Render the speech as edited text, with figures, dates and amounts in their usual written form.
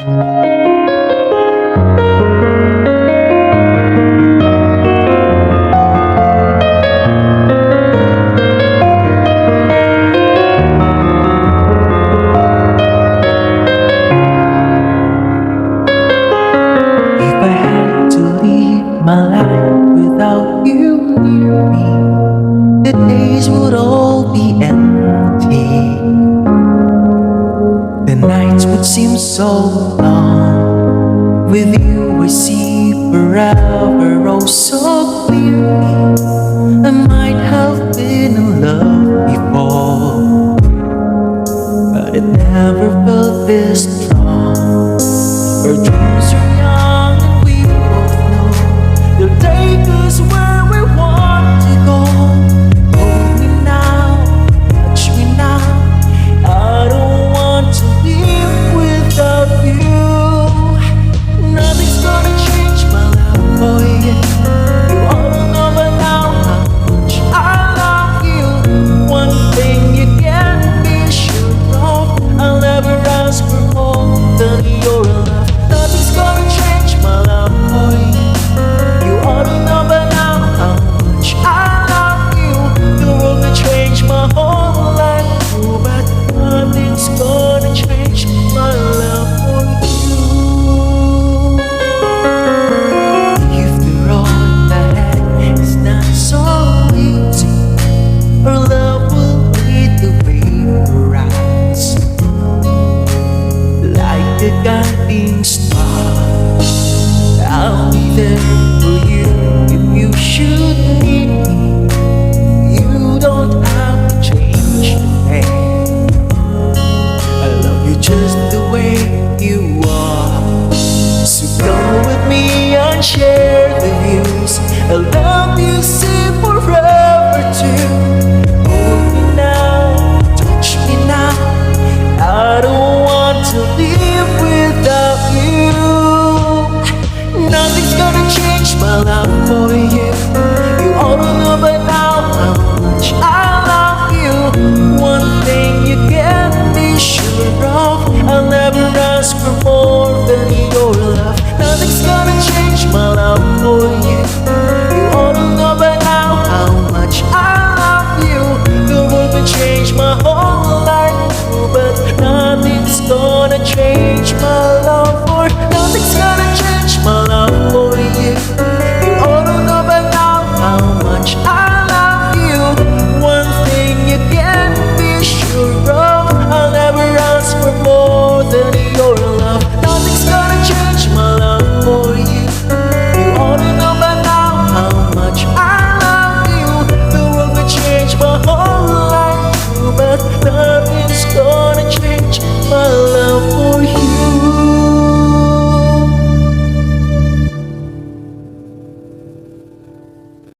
My life without you near me, the days would all be empty. The nights would seem so long. With you I see forever oh so clearly. I might have been in love before, but it never felt this strong. Our dreams are young and we both know they'll take us where we want to go. Hold me now, touch me now. I don't want to live without you. Nothing's gonna change my love for you. You all know by now how much I love you. One thing you can be sure of, I'll never ask for more than your love. Nothing's gonna change my love for you. You ought to know by now how much I love you. The world may change my whole life too, but nothing's gonna change my love for you. If the road ahead is not so easy, our love will lead the way for us, like a guiding star.